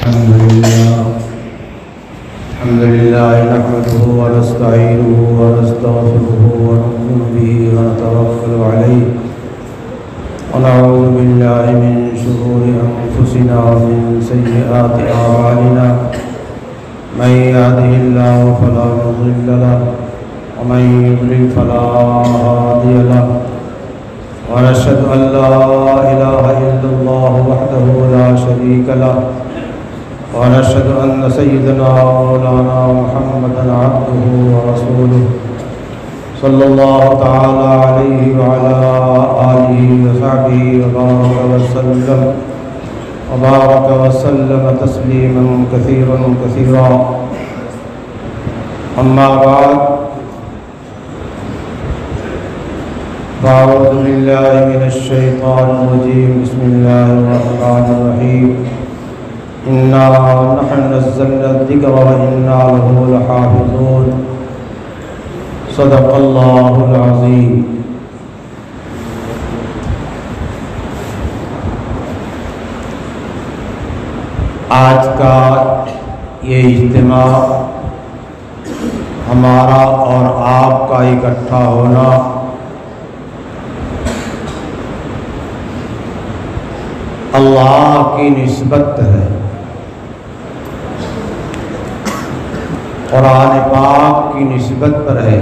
الحمد لله نحمده ونستعينه ونستغفره ونؤمن به ونتوكل عليه ونعوذ بالله من شرور أنفسنا ومن سيئات أعمالنا من يهده الله فلا مضل له ومن يضلل فلا هادي له ونشهد أن لا إله إلا الله وحده لا شريك له ونشهد أن سيدنا مولانا محمدا عبده ورسوله صلى الله تعالى عليه وعلى آله وصحبه وبارك وسلم تسليما كثيرا كثيرا. أما بعد فأعوذ بالله من الشيطان الرجيم. بسم الله الرحمن الرحيم. إنا نحن نزلنا الذكر وإنا له لحافظون. صدق اللہ العظیم. آج کا یہ اجتماع ہمارا اور آپ کا اکٹھا ہونا اللہ کی نسبت ہے. قرآن پاک کی نسبت پر ہے.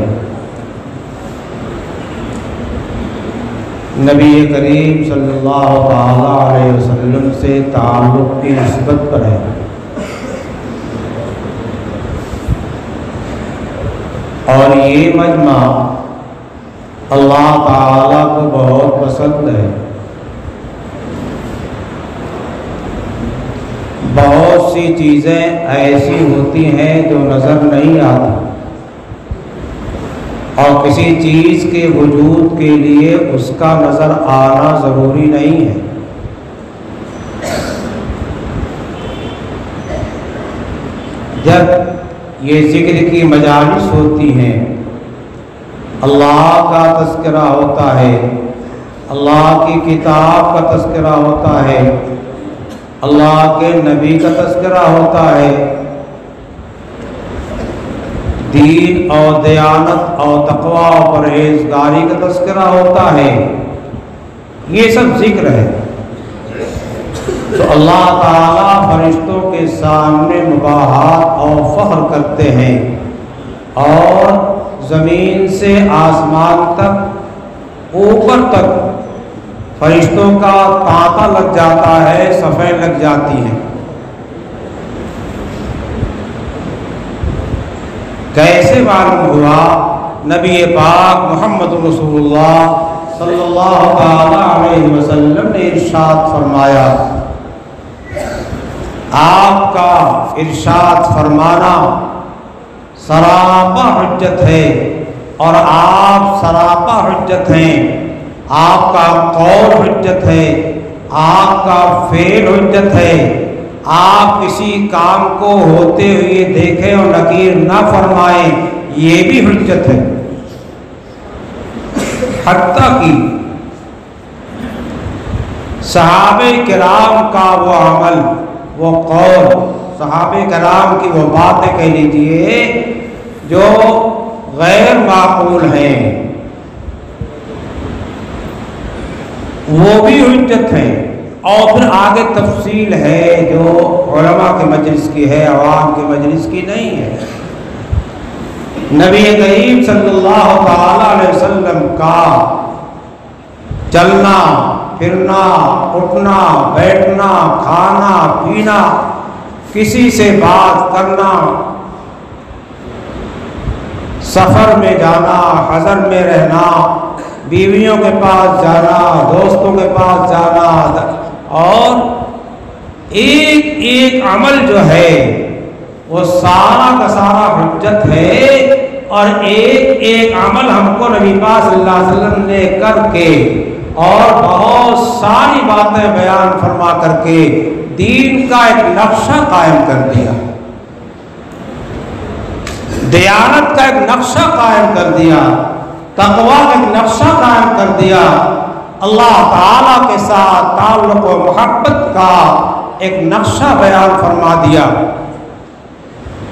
نبی کریم صلی اللہ تعالیٰ علیہ وسلم سے تعلق کی نسبت پر ہے. اور یہ مجمع اللہ تعالیٰ کو بہت پسند ہے. بہت سی چیزیں ایسی ہوتی ہیں جو نظر نہیں آتی اور کسی چیز کے وجود کے لیے اس کا نظر آنا ضروری نہیں ہے. جب یہ ذکر کی مجالس ہوتی ہیں، اللہ کا تذکرہ ہوتا ہے، اللہ کی کتاب کا تذکرہ ہوتا ہے، اللہ کے نبی کا تذکرہ ہوتا ہے، دین اور دیانت اور تقوی اور پرہیزگاری کا تذکرہ ہوتا ہے، یہ سب ذکر ہے. تو اللہ تعالیٰ فرشتوں کے سامنے مباحات اور فخر کرتے ہیں اور زمین سے آسمان تک اوپر تک فرشتوں کا تانتا لگ جاتا ہے، صفیں لگ جاتی ہیں. کیسے معلوم ہوا؟ نبی پاک محمد رسول اللہ صلی اللہ علیہ وسلم نے ارشاد فرمایا. آپ کا ارشاد فرمانا سراپا حجت ہے اور آپ سراپا حجت ہیں. آپ کا قول حجت ہے، آپ کا فعل حجت ہے. آپ کسی کام کو ہوتے ہوئے دیکھیں اور نکیر نہ فرمائیں، یہ بھی حجت ہے. حتیٰ کہ صحابہ کرام کا وہ عمل، وہ قول، صحابہ کرام کی وہ باتیں کہہ لیجئے جو غیر معقول ہیں، وہ بھی حجت ہے. اور پھر آگے تفصیل ہے جو علماء کے مجلس کی ہے، عوام کے مجلس کی نہیں ہے. نبی کریم صلی اللہ تعالی علیہ وسلم کا چلنا پھرنا، اٹھنا بیٹھنا، کھانا پینا، کسی سے بات کرنا، سفر میں جانا، حضر میں رہنا، بیویوں کے پاس جانا، دوستوں کے پاس جانا، اور ایک ایک عمل جو ہے وہ سارا کا سارا حجت ہے. اور ایک ایک عمل ہم کو نبی پاک صلی اللہ علیہ وسلم نے کر کے اور بہت ساری باتیں بیان فرما کر کے دین کا ایک نقشہ قائم کر دیا، دیانت کا ایک نقشہ قائم کر دیا، تقوی کا ایک نقشہ قائم کر دیا، اللہ تعالیٰ کے ساتھ تعلق و محبت کا ایک نقشہ بیان فرما دیا۔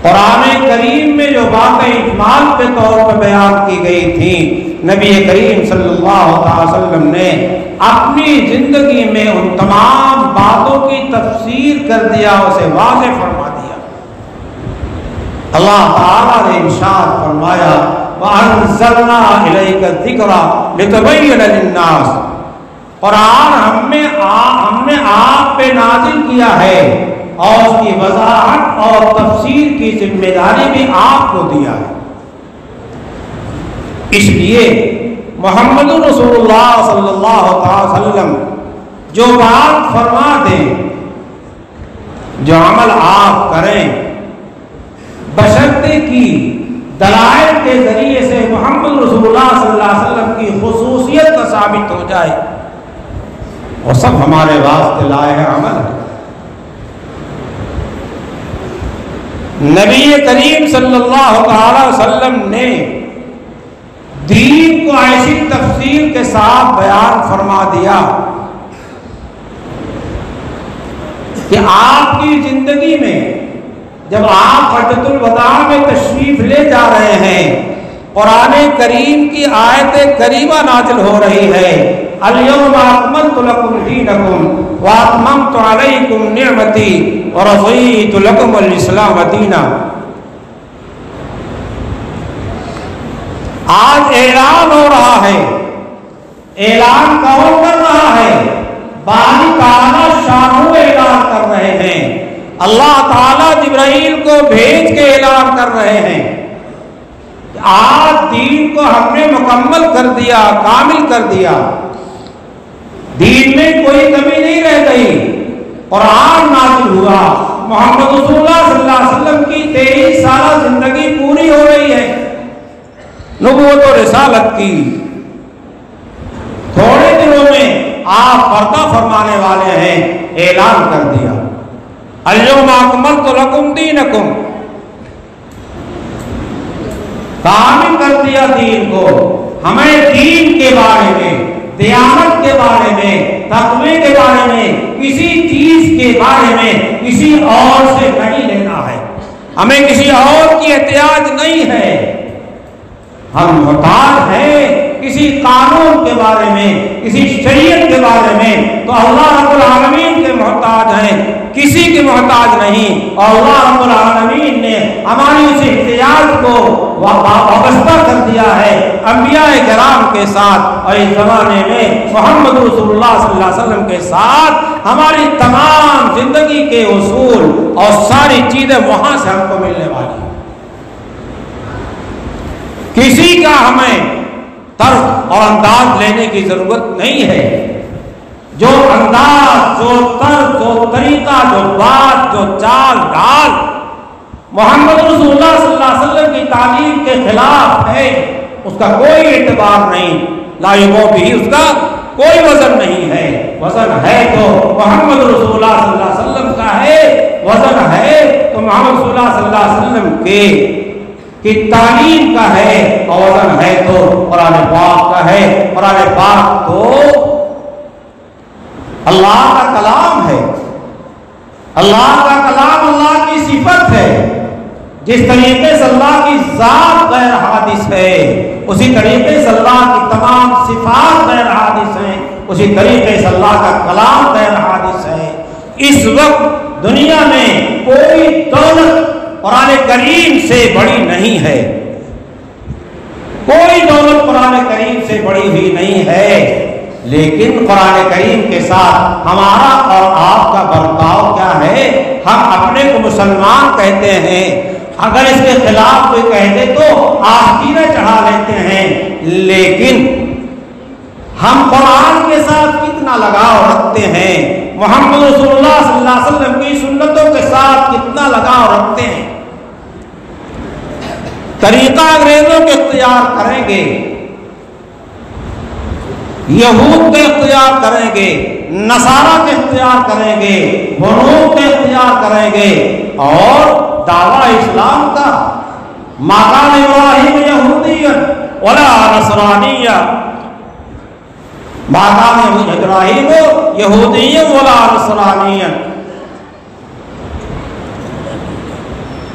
قرآن کریم میں جو باتیں اجمال کے طور پر بیان کی گئی تھیں، نبی کریم صلی اللہ علیہ وسلم نے اپنی زندگی میں ان تمام باتوں کی تفسیر کر دیا، اسے واضح فرما دیا۔ اللہ تعالیٰ نے ارشاد فرمایا وَأَنزَلْنَا إِلَيْكَ الذِّكْرَ لِتُبَيِّنَ لِلنَّاسِ، قرآن ہم نے آپ پہ نازل کیا ہے اور اس کی وضاحت اور تفسیر کی ذمہ داری بھی آپ کو دیا ہے۔ اس لیے محمد رسول اللہ صلی اللہ علیہ وسلم جو بات فرما دیں، جو عمل آپ کریں، بشرطے کی دلائل کے ذریعے سے محمد رسول اللہ صلی اللہ علیہ وسلم کی خصوصیت کا ثابت ہو جائے، وہ سب ہمارے واسطے لائق عمل ہے۔ نبی کریم صلی اللہ علیہ وسلم نے دین کو ایسی تفصیل کے ساتھ بیان فرما دیا کہ آپ کی زندگی میں جب آپ حجۃ الوداع میں تشریف لے جا رہے ہیں، قرآن کریم کی آیت کریمہ نازل ہو رہی ہے، اليوم اکملت لکم دینکم واتممت علیکم نعمتی ورضیت لکم الاسلام دینا۔ آج اعلان ہو رہا ہے، اعلان کون کر رہا ہے؟ باری تعالیٰ شاہ اعلان کر رہے ہیں، اللہ تعالیٰ جبرائیل کو بھیج کے اعلان کر رہے ہیں کہ آج دین کو ہم نے مکمل کر دیا، کامل کر دیا، دین میں کوئی کمی نہیں رہ گئی۔ قرآن نازل ہوا، محمد رسول اللہ صلی اللہ علیہ وسلم کی 23 سالہ زندگی پوری ہو رہی ہے نبوت و رسالت کی۔ تھوڑے دنوں میں آپ پردہ فرمانے والے ہیں، اعلان کر دیا اليوم اکملت لکم دینکم، کامل کر دیا دین کو۔ ہمیں دین کے بارے میں، دیانت کے بارے میں، تقوی کے بارے میں، کسی چیز کے بارے میں کسی اور سے نہیں لینا ہے، ہمیں کسی اور کی احتیاج نہیں ہے۔ ہم محتاج ہیں کسی قانون کے بارے میں، کسی شریعت کے بارے میں تو اللہ رب العالمین کے محتاج ہیں، کسی کے محتاج نہیں۔ اور اللہ رب العالمین نے ہماری اس احتیاج کو وابستہ کر دیا ہے انبیاء کرام کے ساتھ، اور اس زمانے میں محمد رسول اللہ صلی اللہ علیہ وسلم کے ساتھ ہماری تمام زندگی کے اصول اور ساری چیزیں وہاں سے ہم کو ملنے والی ہیں۔ کسی کا ہمیں طرز اور انداز لینے کی ضرورت نہیں ہے۔ جو انداز، جو طرز، جو طریقہ، جو بات، جو چال ڈال محمد رسول اللہ صلی اللہ علیہ وسلم کی تعلیم کے خلاف ہے، اس کا کوئی اعتبار نہیں، لا یقوم بھی، اس کا کوئی وزن نہیں ہے۔ وزن ہے تو محمد رسول اللہ صلی اللہ علیہ وسلم کا ہے، وزن ہے تو محمد رسول اللہ صلی اللہ علیہ وسلم کی تعلیم کا ہے، اور وزن ہے تو قرآن پاک کا ہے۔ قرآن پاک تو اللہ کا کلام ہے، اللہ کا کلام اللہ کی صفت ہے۔ جس طریقے سے اللہ کی ذات غیر حادث ہے، اسی طریقے سے اللہ کی تمام صفات غیر حادث ہیں، اسی طریقے سے اللہ کا کلام غیر حادث ہے۔ اس وقت دنیا میں کوئی دولت قرآن کریم سے بڑی نہیں ہے، کوئی دولت قرآن کریم سے بڑی ہوئی نہیں ہے، لیکن قرآن کریم کے ساتھ ہمارا اور آپ کا برتاؤ کیا ہے؟ ہم اپنے کو مسلمان کہتے ہیں، اگر اس کے خلاف کوئی کہہ دے تو آستینیں چڑھا لیتے ہیں، لیکن ہم قرآن کے ساتھ کتنا لگاؤ رکھتے ہیں، محمد رسول اللہ صلی اللہ علیہ وسلم کی سنتوں کے ساتھ کتنا لگاؤ رکھتے ہیں۔ طریقہ انگریزوں کے اختیار کریں گے، یہود کے اختیار کریں گے، نصارہ کے اختیار کریں گے، بنو کے اختیار کریں گے، اور دعویٰ اسلام کا ما کان ابراہیم یہودیا ولا نصرانیا، ما کان ابراہیم یہودیا ولا نصرانیا،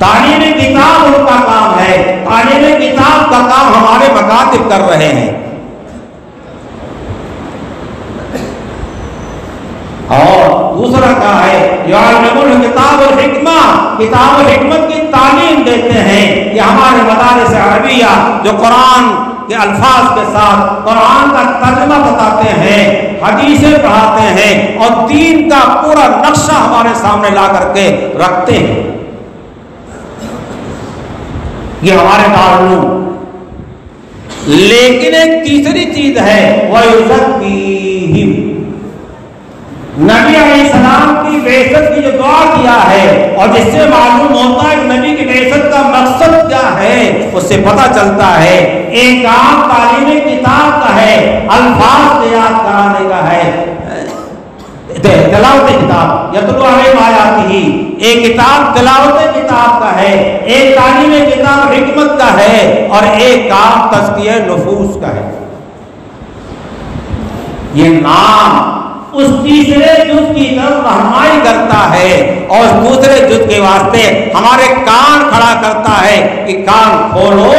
تعلیم کتاب ان کا کام ہے، تعلیم کتاب کا کام ہمارے مکاتب کر رہے ہیں۔ اور دوسرا کیا ہے، یعلمون الکتاب والحکمہ، کتاب و حکمت کی تعلیم دیتے ہیں۔ یہ ہمارے مدارس عربیہ جو قرآن کے الفاظ کے ساتھ قرآن کا ترجمہ بتاتے ہیں، حدیثیں پڑھاتے ہیں اور دین کا پورا نقشہ ہمارے سامنے لا کر کے رکھتے ہیں، یہ ہمارے دارالعلوم۔ لیکن ایک تیسری چیز ہے، وَيُزَكِّيهِمْ، نبی علیہ السلام کی بعثت کی جو دعا کیا ہے، اور جس سے معلوم ہوتا ہے کہ نبی کی بعثت کا مقصد کیا ہے، اس سے پتہ چلتا ہے ایک کام تعلیم کتاب کا ہے، الفاظ یاد کرانے کا ہے، تلاوت کتاب یتلو علیہم آیاتہ، ایک کتاب تلاوت کتاب کا ہے، ایک تعلیم کتاب حکمت کا ہے، اور ایک کام تزکیہ نفوس کا ہے۔ یہ نام اس تیسرے جز کی طرف رہنمائی کرتا ہے اور اس دوسرے جز کے واسطے ہمارے کان کھڑا کرتا ہے کہ کان کھولو،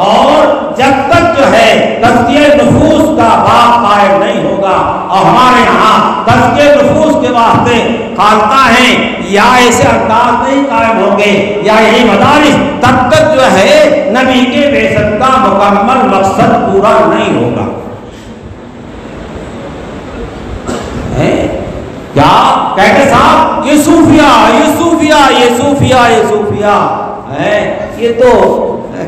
اور جب تک جو ہے تزکیہ نفوس کا باب قائم نہیں ہوگا، اور ہمارے یہاں تزکیہ نفوس کے واسطے خانقاہ ہیں یا ایسے انداز نہیں قائم ہوں گے یا یہی مدارس، تب تک جو ہے نبی کے بعثت کا مکمل مقصد پورا نہیں ہوگا۔ کیا کہتے صاحب، یہ صوفیہ یہ صوفیہ یہ صوفیہ یہ صوفیہ ہے، یہ تو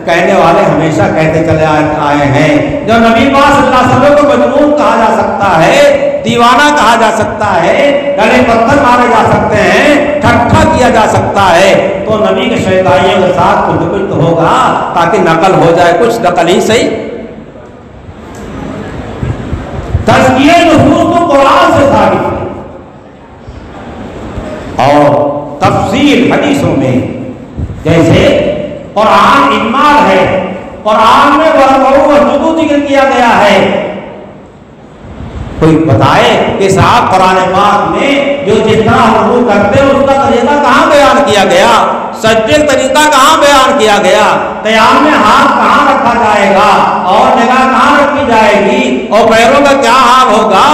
کہنے والے ہمیشہ کہتے چلے آئے ہیں۔ جو نبی پاک صلی اللہ علیہ وسلم کو مجنون کہا جا سکتا ہے، دیوانہ کہا جا سکتا ہے، گلے پتھر مارے جا سکتے ہیں، ٹھٹھا کیا جا سکتا ہے، تو نبی کے شیطانیوں کے ساتھ کچھ تو ہوگا تاکہ نقل ہو جائے، کچھ نقل ہی صحیح۔ تزکیہ نفوس تو قرآن سے ثابت ہے، اور تفصیل حدیثوں میں، جیسے قرآن اجمال ہے، قرآن میں ورقعو و ذکر کیا گیا ہے۔ کوئی بتائے کہ صاحب قرآن پاک میں جو جس طرح رکوع کرتے ہیں اس کا طریقہ کہاں بیان کیا گیا، سجدے کا طریقہ کہاں بیان کیا گیا، قیام میں ہاتھ کہاں رکھا جائے گا، اور نگاہ کہاں رکھی جائے گی، اور پیروں کا کیا حال ہوگا،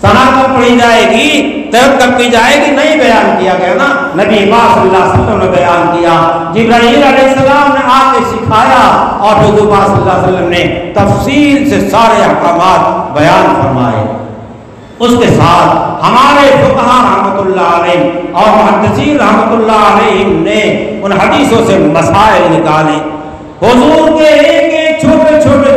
ثنا کب پڑھی جائے گی، تیب کب کی جائے گی، نہیں بیان کیا گیا نا۔ نبی پاک صلی اللہ علیہ وسلم نے بیان کیا، جبرائیل علیہ السلام نے آ کے سکھایا، اور حضور پاک صلی اللہ علیہ وسلم نے تفصیل سے سارے احکامات بیان فرمائے۔ اس کے ساتھ ہمارے فقہاء رحمۃ اللہ علیہ اور محدثین رحمۃ اللہ علیہ نے ان حدیثوں سے مسائل نکالے، حضور کے ایک ایک چھوٹے چھوٹے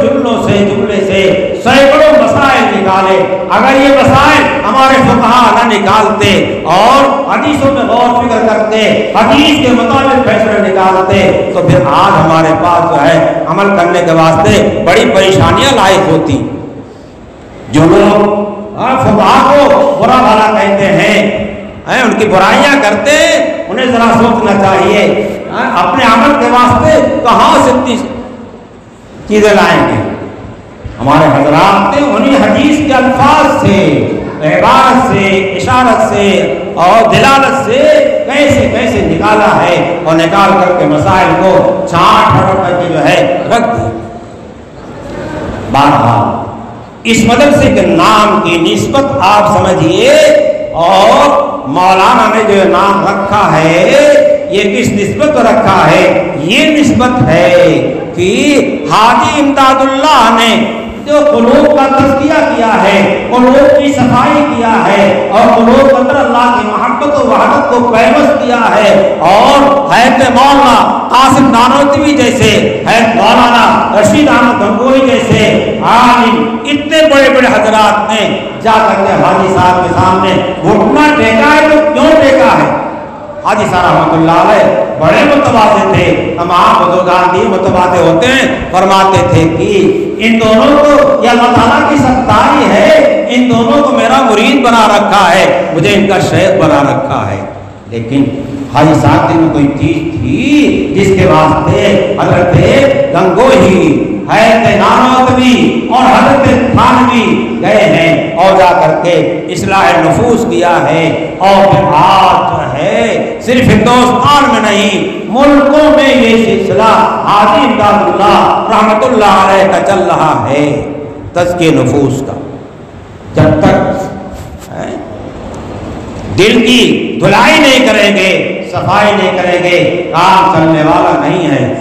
جملے سے سینکڑوں مسائل نکالے۔ اگر یہ مسائل ہمارے فقہاء نہ نکالتے اور حدیثوں میں غور فکر کرتے، حدیث کے مطابق فیصلے نکالتے، تو پھر آج ہمارے پاس جو ہے عمل کرنے کے واسطے بڑی پریشانیاں لاحق ہوتی۔ جو لوگ فقہاء کو برا بھلا کہتے ہیں، ان کی برائیاں کرتے ہیں، انہیں ذرا سوچنا چاہیے اپنے عمل کے واسطے کہاں سے اتنی چیزیں لائیں گے۔ ہمارے حضرات نے انہی حدیث کے الفاظ سے، عبارت سے، اشارت سے اور دلالت سے کیسے کیسے نکالا ہے، اور نکال کر کے مسائل کو چھانٹ پھٹک کر کے جو ہے رکھ دی۔ بہرحال اس مدرسے کے نام کی نسبت آپ سمجھیے، اور مولانا نے جو نام رکھا ہے یہ کس نسبت پر رکھا ہے، یہ نسبت ہے کہ حاجی امداد اللہ نے جو قلوب کا تزکیہ کیا ہے، قلوب کی صفائی کیا ہے، اور قلوب کے اندر اللہ کی محبت و وحدت کو پیوست کیا ہے، اور حضرت مولانا قاسم نانوتوی جیسے، حضرت مولانا رشید احمد گنگوئی جیسے عالم، اتنے بڑے بڑے حضرات نے جا کر کے حاجی صاحب کے سامنے گھٹنا ٹیکا ہے، تو کیوں ٹیکا ہے؟ حاجی صاحب رحمۃ اللہ علیہ بڑے متواضع تھے، تمام بزرگان بھی متواضع ہوتے ہیں، فرماتے تھے کہ ان دونوں کو یہ اللہ تعالیٰ کی ستائی ہے، ان دونوں کو میرا مرید بنا رکھا ہے، مجھے ان کا شیخ بنا رکھا ہے۔ لیکن حاجی صاحب کی کوئی چیز تھی جس کے واسطے حضرت گنگوہی حضرت نانوتوی اور حضرت تھانوی گئے ہیں اور جا کر کے اصلاح نفوس کیا ہے، اور پھر آج جو ہے صرف ہندوستان میں نہیں ملکوں میں یہ سلسلہ حاجی امداد اللہ رحمت اللہ علیہ کا چل رہا ہے تزکیہ نفوس کا۔ جب تک دل کی دھلائی نہیں کریں گے، صفائی نہیں کریں گے، کام چلنے والا نہیں ہے۔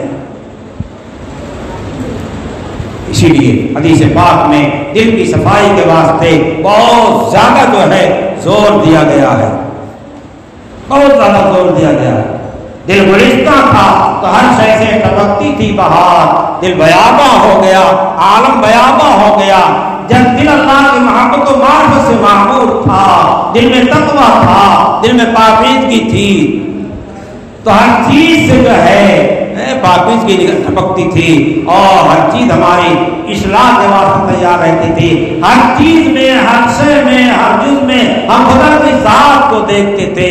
اسی لیے حدیث پاک میں دل کی صفائی کے واسطے بہت زیادہ جو ہے زور دیا گیا ہے، بہت زیادہ زور دیا گیا ہے۔ دل گلستہ تھا تو ہر شے سے ٹپکتی تھی بہار، دل بیاباں ہو گیا، عالم بیاباں ہو گیا۔ جب دل اللہ کی محبت و معرفت سے معمور تھا، دل میں تقویٰ تھا، دل میں پاکیزگی تھی، تو ہر چیز سے جو ہے پاکیزگی ٹپکتی تھی، اور ہر چیز ہماری اصلاح کے واسطے تیار رہتی تھی۔ ہر چیز میں، ہر شے میں، ہر جز میں ہم خدا کی ذات کو دیکھتے تھے،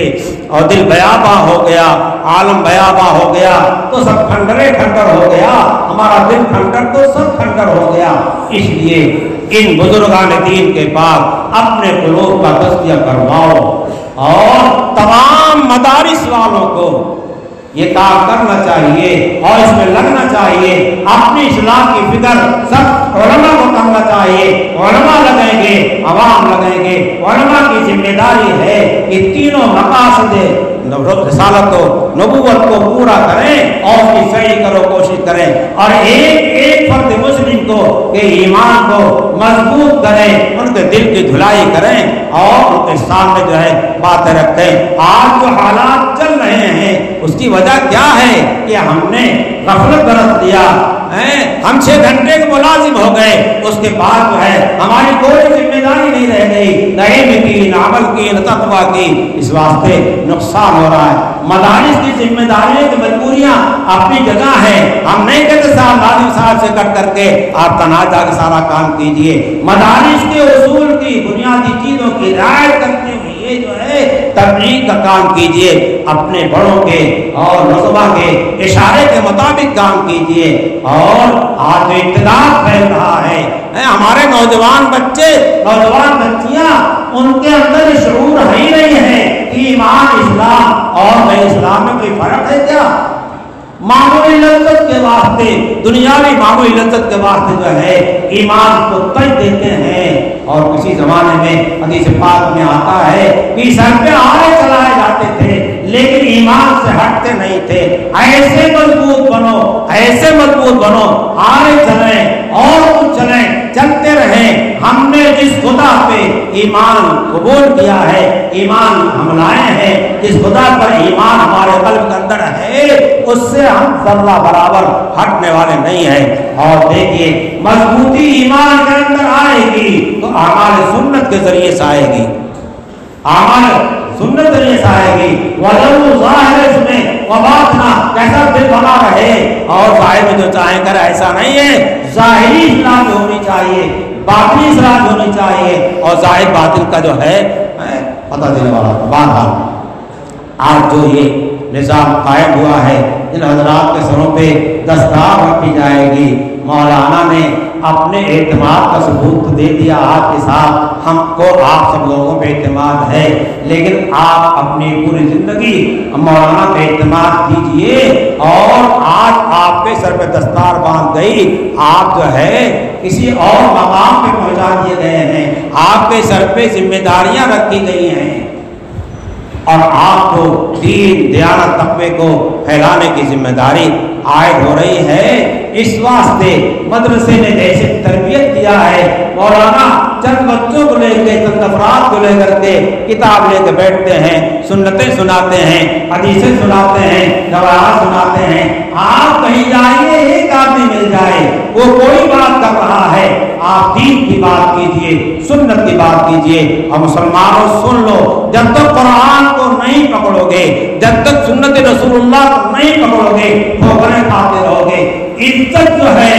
اور دل بیاباں ہو گیا، عالم بیاباں ہو گیا تو سب کھنڈرے کھنڈر ہو گیا، ہمارا دل کھنڈر تو سب کھنڈر ہو گیا۔ اس لیے ان بزرگان دین کے پاس اپنے قلوب کا تزکیہ کرواؤ، اور تمام مدارس والوں کو یہ کام کرنا چاہیے اور اس میں لگنا چاہیے، اپنی اصلاح کی فکر سب علماء کو کرنا چاہیے۔ علماء لگیں گے، عوام لگیں گے، علماء کی ذمہ داری ہے کہ تینوں مقاصد رسالت و نبوت کو پورا کریں اور اس کی صحیح کرو کوشش کریں، اور ایک فرد مسلم کو کہ ایمان کو مضبوط کریں، ان کے دل کی دھلائی کریں اور ان کے سامنے جو ہے باتیں رکھیں۔ آج جو حالات چل رہے ہیں اس کی وجہ کیا ہے کہ ہم نے غفلت برت لیا، ہم 6 گھنٹے کے ملازم ہو گئے، اس کے بعد جو ہے ہماری کوئی ذمہ داری نہیں رہ گئی، نہ علم کی، نہ عمل کی، نہ تقویٰ کی۔ اس واسطے نقصان ہو رہا ہے۔ مدارس کی ذمہ داریوں کی مجبوریاں اپنی جگہ ہیں، ہم نہیں کہتے صاحب لازم صاحب سے کٹ کر کے آپ تنہا جا کے سارا کام کیجئے۔ مدارس کے اصول کی بنیادی چیزوں کی رعایت کرتے ہوئے یہ جو ہے تبلیغ کا کام کیجئے، اپنے بڑوں کے اور نظمہ کے اشارے کے مطابق کام کیجئے۔ اور آج جو اختلاف پھیل رہا ہے، ہمارے نوجوان بچے، نوجوان بچیاں، ان کے اندر شعور ہے ہی نہیں ہے کہ ایمان اسلام اور غیر اسلام میں کوئی فرق ہے کیا؟ معمولی لذت کے واسطے، دنیاوی معمولی لذت کے واسطے جو ہے ایمان کو تج دیتے ہیں۔ اور کسی زمانے میں حدیث پاک میں آتا ہے کہ سر پہ آرے چلائے جاتے تھے لیکن ایمان سے ہٹتے نہیں تھے۔ ایسے مضبوط بنو، ایسے مضبوط بنو، آرے چلیں اور چلیں، چلتے رہیں۔ ہم نے جس خدا پہ ایمان قبول کیا ہے، ایمان ہم لائے ہیں، جس خدا پر ایمان ہمارے قلب کے اندر ہے، اس سے ہم ذرہ برابر ہٹنے والے نہیں ہیں۔ اور دیکھیے مضبوطی ایمان کے اندر آئے گی تو اعمال سنت کے ذریعے سے آئے گی، اعمال سنت کے ذریعے سے آئے گی۔ وَلَوْ ظاہر اس میں وباطنا، کیسا دل بنا رہے اور ظاہر میں جو چاہیں کر، ایسا نہیں ہے۔ ظاہری اصلاح ہونی چاہیے، باطنی اصلاح ہونی چاہیے، اور ظاہر باطن کا جو ہے پتہ دینے والا۔ بہرحال آج جو یہ نظام قائم ہوا ہے، ان حضرات کے سروں پہ دستار رکھی جائے گی۔ مولانا نے اپنے اعتماد کا ثبوت دے دیا، آپ کے ساتھ ہم کو آپ سب لوگوں پہ اعتماد ہے، لیکن آپ اپنی پوری زندگی مولانا پہ اعتماد دیجئے۔ اور آج آپ کے سر پہ دستار باندھ گئی، آپ جو ہے کسی اور مقام پہ پہنچا دیے گئے ہیں، آپ کے سر پہ ذمہ داریاں رکھی گئی ہیں، اور آپ کو دین، دیانت، تقوی کو پھیلانے کی ذمہ داری عائد ہو رہی ہے۔ اس واسطے مدرسے نے جیسے تربیت دیا ہے، مولانا چند بچوں کو لے کے، چند افراد کو لے کر کے کتاب لے کے بیٹھتے ہیں، سنتیں سناتے ہیں، حدیثیں سناتے ہیں، روایات سناتے ہیں۔ آپ کہیں جائیے، ایک آدمی مل جائے، وہ کوئی بات کر رہا ہے، آپ دین کی بات کیجئے، سنت کی بات کیجئے۔ اور مسلمانوں سن لو، جب تک قرآن کو نہیں پکڑو گے، جب تک سنت رسول اللہ کو نہیں پکڑو گے، ٹھوکریں کھاتے رہو گے۔ عزت جو ہے،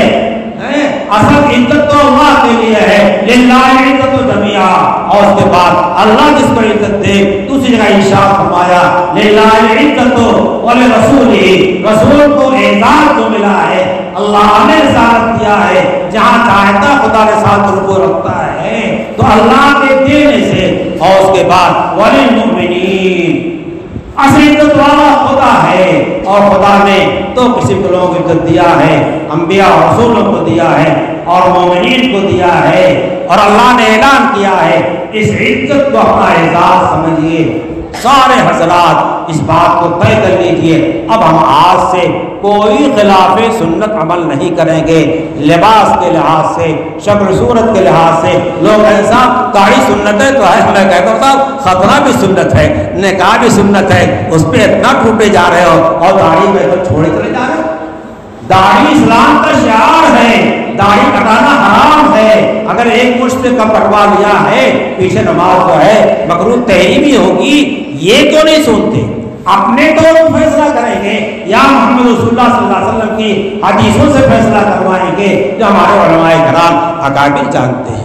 اصل عزت تو اللہ کے لیے ہے، للہ عزت و جمیعہ، اور اس کے بعد اللہ جس کو عزت دے، دوسری جگہ ارشاد فرمایا للہ عزت ولرسولہ، رسول کو اعزاز جو ملا ہے، اللہ نے رسالت کیا ہے، چاہتا خدا کے ساتھ رکوع رکھتا ہے تو اللہ کے دینے سے، اور اس کے بعد وللمؤمنین، اصلی تو دعا خدا ہے، اور خدا نے تو کسی کو لوگوں کو عزت دیا ہے، انبیاء اور رسولوں کو دیا ہے اور مومنین کو دیا ہے، اور اللہ نے اعلان کیا ہے اس عزت کو اپنا اعزاز سمجھیے۔ سارے حضرات اس بات کو طے کر لیجئے، اب ہم آج سے کوئی خلاف سنت عمل نہیں کریں گے، لباس کے لحاظ سے، شکل صورت کے لحاظ سے۔ لوگ ایسا داڑھی سنت ہے تو ہے، میں کہتا ہوں صاحب ختنہ بھی سنت ہے، نکاح بھی سنت ہے، اس پہ اتنا ٹوٹے جا رہے ہو اور داڑھی میں تو چھوڑے چلے جا رہے ہو۔ داڑھی اسلام کا شعار ہے، داڑھی کٹانا حرام ہے، اگر ایک مشت سے کم کٹوا لیا ہے پیچھے نماز جو ہے مکروہ تحریمی ہوگی، یہ کیوں نہیں سنتے؟ اپنے طور پر فیصلہ کریں گے یا محمد رسول اللہ صلی اللہ علیہ وسلم کی حدیثوں سے فیصلہ کروائیں گے جو ہمارے علماء کرام اکابر جانتے ہیں؟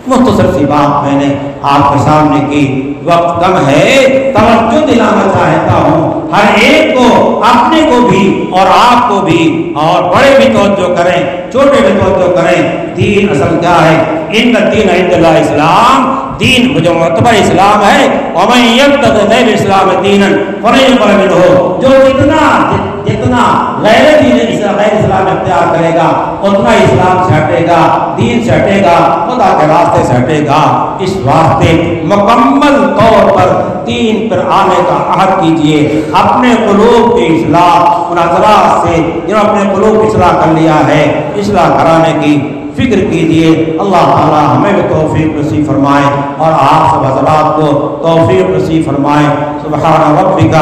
مختصر سی بات میں نے آپ کے سامنے کی، وقت کم ہے، توجہ دلانا چاہتا ہوں ہر ایک کو، اپنے کو بھی اور آپ کو بھی، اور بڑے بھی توجہ کریں، چھوٹے بھی توجہ کریں۔ دین اصل کیا ہے؟ ان الدین عند اللہ اسلام، دین جو معتبر اسلام ہے، ومن یبتغ غیر الاسلام دینا فلن یقبل منہ، جو جتنا غیر دین غیر اسلام اختیار کرے گا اتنا اسلام سے ہٹے گا، دین سے ہٹے گا، خدا کے راستے سے ہٹے گا۔ اس واسطے مکمل طور پر دین پر آنے کا عہد کیجئے، اپنے قلوب کی اصلاح، ان حضرات سے جنہوں نے اپنے قلوب کی اصلاح کر لیا ہے، اصلاح کرانے کی فکر کیجئے۔ اللہ تعالی ہمیں بھی توفیق نصیب فرمائے اور آپ سب حضرات کو توفیق نصیب فرمائے۔ سبحان ربک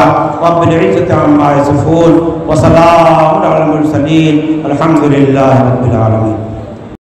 رب العزت عما یصفون وسلام علی المرسلین، الحمد للہ رب العالمین۔